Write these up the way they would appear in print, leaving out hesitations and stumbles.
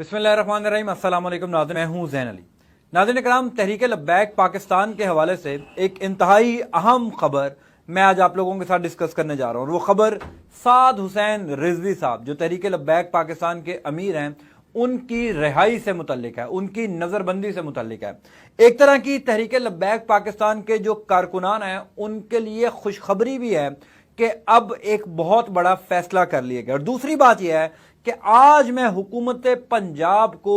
बिस्मिल्लाहिर्रहमानिर्रहीम। अस्सलाम वालेकुम नाज़रीन, मैं हूं ज़ैन अली। नाज़रीन इकराम, तहरीक लब्बैक पाकिस्तान के हवाले से एक इंतहाई अहम खबर मैं आज आप लोगों के साथ डिस्कस करने जा रहा हूं। और वो खबर साद हुसैन रिजवी साहब जो तहरीक लब्बैक पाकिस्तान के अमीर हैं उनकी रिहाई से मुतल्लिक है, उनकी नज़रबंदी से मुतल्लिक है। एक तरह की तहरीक लब्बैक पाकिस्तान के जो कारकुनान हैं उनके लिए खुशखबरी भी है कि अब एक बहुत बड़ा फैसला कर लिया गया। और दूसरी बात यह है कि आज मैं हुकूमत पंजाब को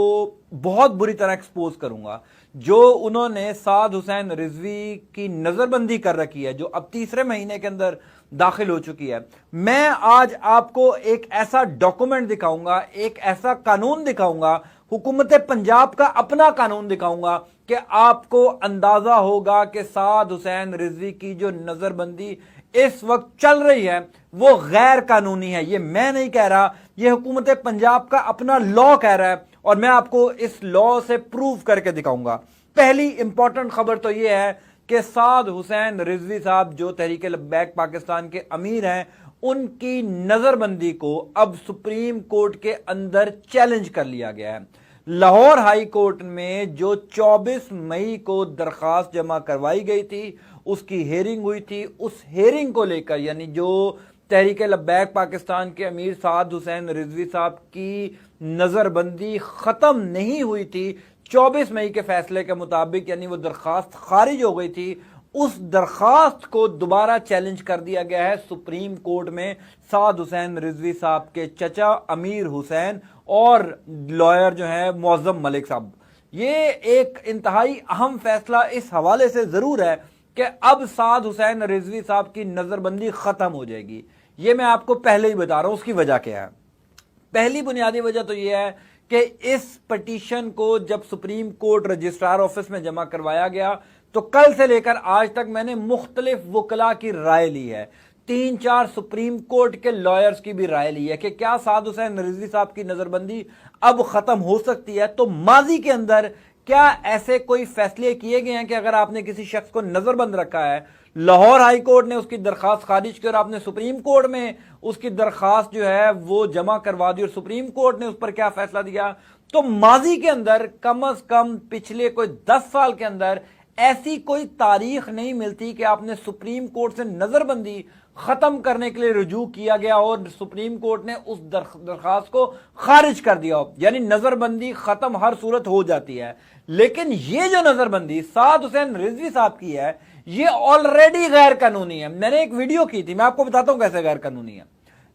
बहुत बुरी तरह एक्सपोज करूंगा। जो उन्होंने साद हुसैन रिजवी की नजरबंदी कर रखी है, जो अब तीसरे महीने के अंदर दाखिल हो चुकी है, मैं आज आपको एक ऐसा डॉक्यूमेंट दिखाऊंगा, एक ऐसा कानून दिखाऊंगा, हुकूमत पंजाब का अपना कानून दिखाऊंगा कि आपको अंदाजा होगा कि साद हुसैन रिजवी की जो नजरबंदी इस वक्त चल रही है वो गैर कानूनी है। ये मैं नहीं कह रहा, ये हुकूमत पंजाब का अपना लॉ कह रहा है और मैं आपको इस लॉ से प्रूव करके दिखाऊंगा। पहली इंपॉर्टेंट खबर तो ये है कि साद हुसैन रिजवी साहब जो तहरीक लब्बैक पाकिस्तान के अमीर हैं उनकी नजरबंदी को अब सुप्रीम कोर्ट के अंदर चैलेंज कर लिया गया है। लाहौर हाई कोर्ट में जो 24 मई को दरखास्त जमा करवाई गई थी, उसकी हेयरिंग हुई थी। उस हेयरिंग को लेकर, यानी जो तहरीक लब्बैक पाकिस्तान के अमीर साद हुसैन रिजवी साहब की नजरबंदी खत्म नहीं हुई थी, 24 मई के फैसले के मुताबिक, यानी वो दरखास्त खारिज हो गई थी, उस दरखास्त को दोबारा चैलेंज कर दिया गया है सुप्रीम कोर्ट में। साद हुसैन रिजवी साहब के चचा अमीर हुसैन और लॉयर जो है मुअज्जम मलिक साहब। ये एक इंतहाई अहम फैसला इस हवाले से जरूर है कि अब साद हुसैन रिजवी साहब की नजरबंदी खत्म हो जाएगी। ये मैं आपको पहले ही बता रहा हूं। उसकी वजह क्या है? पहली बुनियादी वजह तो यह है कि इस पिटीशन को जब सुप्रीम कोर्ट रजिस्ट्रार ऑफिस में जमा करवाया गया तो कल से लेकर आज तक मैंने मुख्तलिफ वकला की राय ली है, 3-4 सुप्रीम कोर्ट के लॉयर्स की भी राय ली है कि क्या साद हुसैन रिजवी साहब की नजरबंदी अब खत्म हो सकती है। तो माजी के अंदर क्या ऐसे कोई फैसले किए गए हैं कि अगर आपने किसी शख्स को नजरबंद रखा है, लाहौर हाई कोर्ट ने उसकी दरखास्त खारिज की और आपने सुप्रीम कोर्ट में उसकी दरखास्त जो है वो जमा करवा दी और सुप्रीम कोर्ट ने उस पर क्या फैसला दिया, तो माजी के अंदर कम से कम पिछले कोई 10 साल के अंदर ऐसी कोई तारीख नहीं मिलती कि आपने सुप्रीम कोर्ट से नजरबंदी खत्म करने के लिए रुजू किया गया और सुप्रीम कोर्ट ने उस दरखास्त को खारिज कर दिया हो। यानी नजरबंदी खत्म हर सूरत हो जाती है। लेकिन ये जो नजरबंदी साद हुसैन रिजवी साहब की है ये ऑलरेडी गैर कानूनी है। मैंने एक वीडियो की थी, मैं आपको बताता हूं कैसे गैर कानूनी है।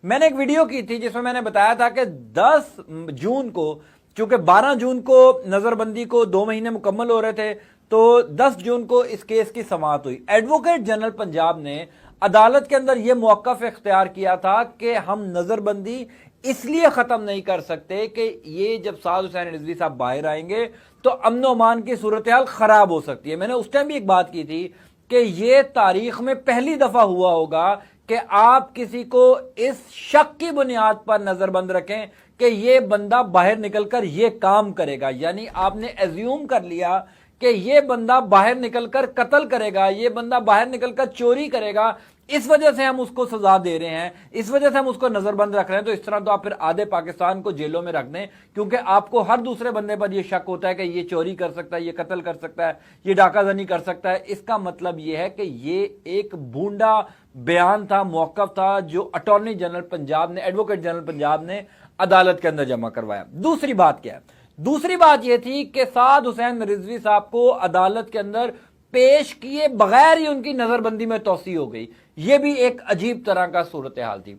मैंने एक वीडियो की थी जिसमें मैंने बताया था कि 10 जून को, चूंकि 12 जून को नजरबंदी को 2 महीने मुकम्मल हो रहे थे, तो 10 जून को इस केस की समाअत हुई। एडवोकेट जनरल पंजाब ने अदालत के अंदर यह मौक़िफ़ इख्तियार किया था कि हम नजरबंदी इसलिए खत्म नहीं कर सकते कि ये जब साद हुसैन रिजवी साहब बाहर आएंगे तो अमन व अमान की सूरत हाल खराब हो सकती है। मैंने उस टाइम भी एक बात की थी कि ये तारीख में पहली दफा हुआ होगा कि आप किसी को इस शक की बुनियाद पर नजरबंद रखें कि ये बंदा बाहर निकलकर ये काम करेगा। यानी आपने एज्यूम कर लिया कि ये बंदा बाहर निकलकर कत्ल करेगा, ये बंदा बाहर निकलकर चोरी करेगा, इस वजह से हम उसको सजा दे रहे हैं, इस वजह से हम उसको नजरबंद रख रहे हैं। तो इस तरह तो आप फिर आधे पाकिस्तान को जेलों में रख दें, क्योंकि आपको हर दूसरे बंदे पर यह शक होता है कि ये चोरी कर सकता है, ये कत्ल कर सकता है, ये डाकाजनी कर सकता है। इसका मतलब यह है कि ये एक भूंडा बयान था, मौक़िफ़ था जो अटॉर्नी जनरल पंजाब ने, एडवोकेट जनरल पंजाब ने अदालत के अंदर जमा करवाया। दूसरी बात क्या है? दूसरी बात यह थी कि साद हुसैन रिजवी साहब को अदालत के अंदर पेश किए बगैर ही उनकी नजरबंदी में तोसी हो गई। यह भी एक अजीब तरह का सूरत हाल थी।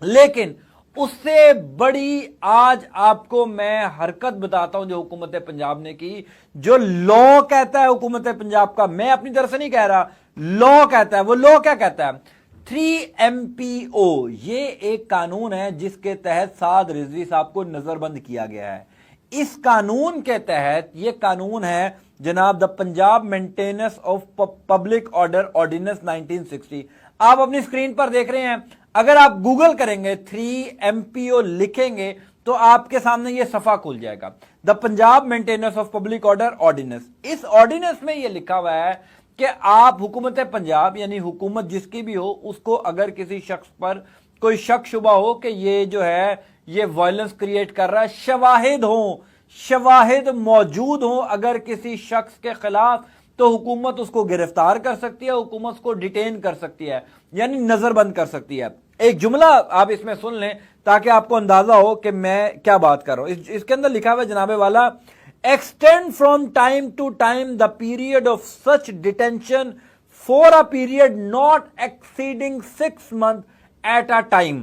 लेकिन उससे बड़ी आज आपको मैं हरकत बताता हूं जो हुकूमत पंजाब ने की, जो लॉ कहता है हुकूमत पंजाब का, मैं अपनी तरफ से नहीं कह रहा, लॉ कहता है। वो लॉ क्या कहता है? 3MPO, ये एक कानून है जिसके तहत साद रिजवी साहब को नजरबंद किया गया है। इस कानून के तहत, ये कानून है जनाब the Punjab maintenance of public order ordinance 1960। आप अपनी स्क्रीन पर देख रहे हैं, अगर आप गूगल करेंगे 3MPO लिखेंगे तो आपके सामने ये सफा खुल जाएगा, the Punjab maintenance of public order ordinance. इस ऑर्डिनेंस में ये लिखा हुआ है कि आप हुकूमत पंजाब, यानी हुकूमत जिसकी भी हो, उसको अगर किसी शख्स पर कोई शक शुबा हो कि ये जो है یہ وائلنس کریٹ کر رہا ہے، شواہد موجود ہوں اگر کسی شخص کے خلاف تو حکومت اس کو گرفتار کر سکتی ہے، حکومت اس کو ڈیٹین کر سکتی ہے، یعنی نظر بند کر سکتی ہے۔ ایک جملہ آپ اس میں سن لیں تاکہ آپ کو اندازہ ہو کہ میں کیا بات کر رہا ہوں۔ اس کے اندر لکھا ہوا ہے جناب والا، extend from time to time the period of such detention for a period not exceeding 6 months at a time۔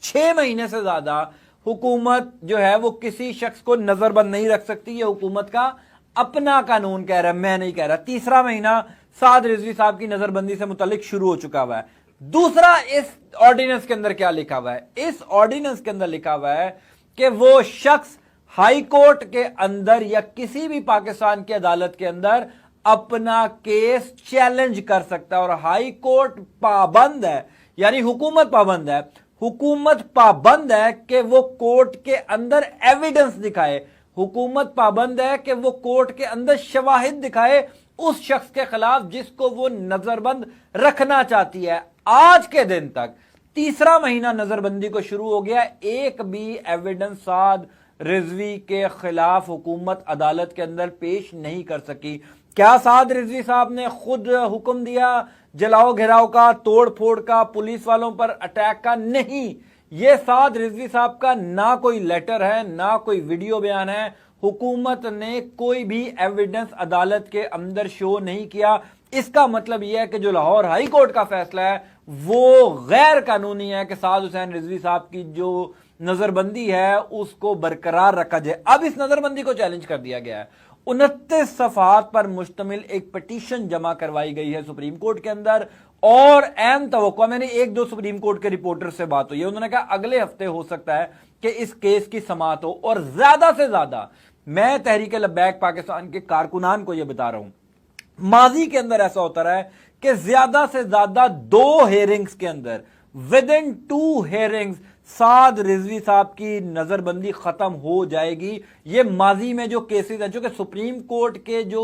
6 مہینے سے زیادہ حکومت جو ہے وہ کسی شخص کو نظر بند نہیں رکھ سکتی، یہ حکومت کا اپنا قانون کہہ رہا ہے، میں نہیں کہہ رہا۔ تیسرا مہینہ سعد رضوی صاحب کی نظر بندی سے متعلق شروع ہو چکا ہوا ہے۔ دوسرا، اس آرڈیننس کے اندر کیا لکھا ہوا ہے؟ اس آرڈیننس کے اندر لکھا ہوا ہے کہ وہ شخص ہائی کورٹ کے اندر یا کسی بھی پاکستان کی عدالت کے اندر اپنا کیس چیلنج کر سکتا ہے، اور ہائی کورٹ پابند ہے، یعنی حکومت پابند ہے، حکومت پابند ہے کہ وہ کورٹ کے اندر ایویڈنس دکھائے، حکومت پابند ہے کہ وہ کورٹ کے اندر شواہد دکھائے اس شخص کے خلاف جس کو وہ نظر بند رکھنا چاہتی ہے۔ آج کے دن تک تیسرا مہینہ نظر بندی کو شروع ہو گیا، ایک بھی ایویڈنس سعد رضوی کے خلاف حکومت عدالت کے اندر پیش نہیں کر سکی۔ کیا سعد رضوی صاحب نے خود حکم دیا جلاؤ گھراؤ کا، توڑ پھوڑ کا، پولیس والوں پر اٹیک کا؟ نہیں، یہ سعد رضوی صاحب کا نہ کوئی لیٹر ہے نہ کوئی ویڈیو بیان ہے، حکومت نے کوئی بھی ایویڈنس عدالت کے اندر شو نہیں کیا۔ اس کا مطلب یہ ہے کہ جو لاہور ہائی کورٹ کا فیصلہ ہے وہ غیر قانونی ہے کہ سعد حسین رضوی صاحب کی جو نظر بندی ہے اس کو برقرار رکھا جائے۔ اب اس نظر بندی کو چیلنج کر دیا گیا ہے، 29 صفحات پر مشتمل ایک پٹیشن جمع کروائی گئی ہے سپریم کورٹ کے اندر، اور اہم توقع، میں نے 1-2 سپریم کورٹ کے رپورٹر سے بات ہوئی ہے، انہوں نے کہا اگلے ہفتے ہو سکتا ہے کہ اس کیس کی سماعت ہو، اور زیادہ سے زیادہ میں تحریک لبیک پاکستان کے کارکنان کو یہ بتا رہا ہوں، ماضی کے اندر ایسا ہوتا رہا ہے کہ زیادہ سے زیادہ 2 ہیئرنگز کے اندر within 2 ہیئرنگز سعد رضوی صاحب کی نظر بندی ختم ہو جائے گی۔ یہ ماضی میں جو کیسز ہیں، چونکہ سپریم کورٹ کے جو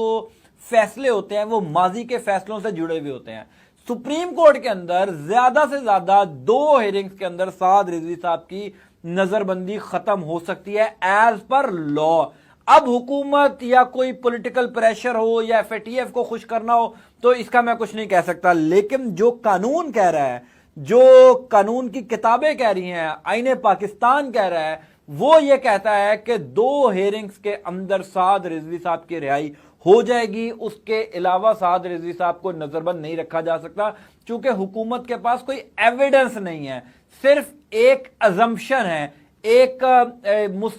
فیصلے ہوتے ہیں وہ ماضی کے فیصلوں سے جڑے ہوئے ہوتے ہیں، سپریم کورٹ کے اندر زیادہ سے زیادہ 2 ہیئرنگز کے اندر سعد رضوی صاحب کی نظر بندی ختم ہو سکتی ہے ایز پر لا۔ اب حکومت یا کوئی پولیٹیکل پریشر ہو یا FATF کو خوش کرنا ہو تو اس کا میں کچھ نہیں کہہ سکتا، لیکن جو قانون کہہ رہا ہے، جو قانون کی کتابیں کہہ رہی ہیں، آئین پاکستان کہہ رہا ہے، وہ یہ کہتا ہے کہ 2 ہیئرنگز کے اندر سعد رضوی صاحب کی رہائی ہو جائے گی۔ اس کے علاوہ سعد رضوی صاحب کو نظر بند نہیں رکھا جا سکتا، چونکہ حکومت کے پاس کوئی ایویڈنس نہیں ہے، صرف ایک ازمپشن ہے، ایک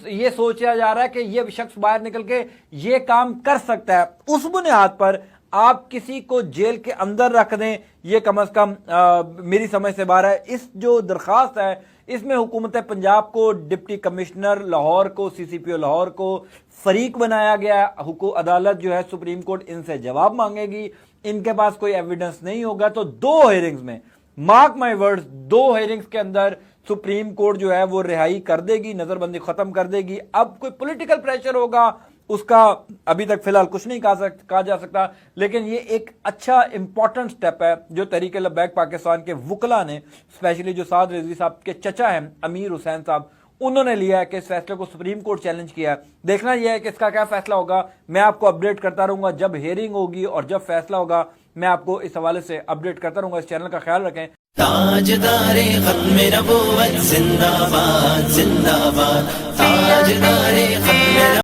یہ سوچا جا رہا ہے کہ یہ شخص باہر نکل کے یہ کام کر سکتا ہے، اس بنیاد پر آپ کسی کو جیل کے اندر رکھ دیں، یہ کم از کم میری سمجھ سے باہر ہے۔ اس جو درخواست ہے اس میں حکومت پنجاب کو، ڈپٹی کمشنر لاہور کو، CCPO لاہور کو فریق بنایا گیا ہے، عدالت جو ہے سپریم کورٹ ان سے جواب مانگے گی، ان کے پاس کوئی ایویڈنس نہیں ہوگا تو 2 ہیئرنگز میں، مارک مائی ورڈز، 2 ہیئرنگز کے اندر سپریم کورٹ جو ہے وہ رہائی کر دے گی، نظر بندی ختم کر دے گی۔ اب کوئی پولیٹیکل پریشر ہوگا اس کا ابھی تک فی الحال کچھ نہیں کہا جا سکتا، لیکن یہ ایک اچھا امپورٹنٹ سٹیپ ہے جو تحریک لبیک پاکستان کے وکلاء نے، اسپیشلی جو سعد رضوی صاحب کے چچا ہیں امیر حسین صاحب، انہوں نے لیا ہے کہ اس فیصلے کو سپریم کورٹ چیلنج کیا ہے۔ دیکھنا یہ ہے کہ اس کا کیا فیصلہ ہوگا، میں آپ کو اپڈیٹ کرتا رہوں گا جب ہیئرنگ ہوگی اور جب فیصلہ ہوگا، میں آپ کو اس حوالے سے اپڈیٹ کرتا رہوں گا۔ اس چینل کا خیال رکھیں۔ تاجدار ختم نبوت زندہ باد زندہ باد، تاجدار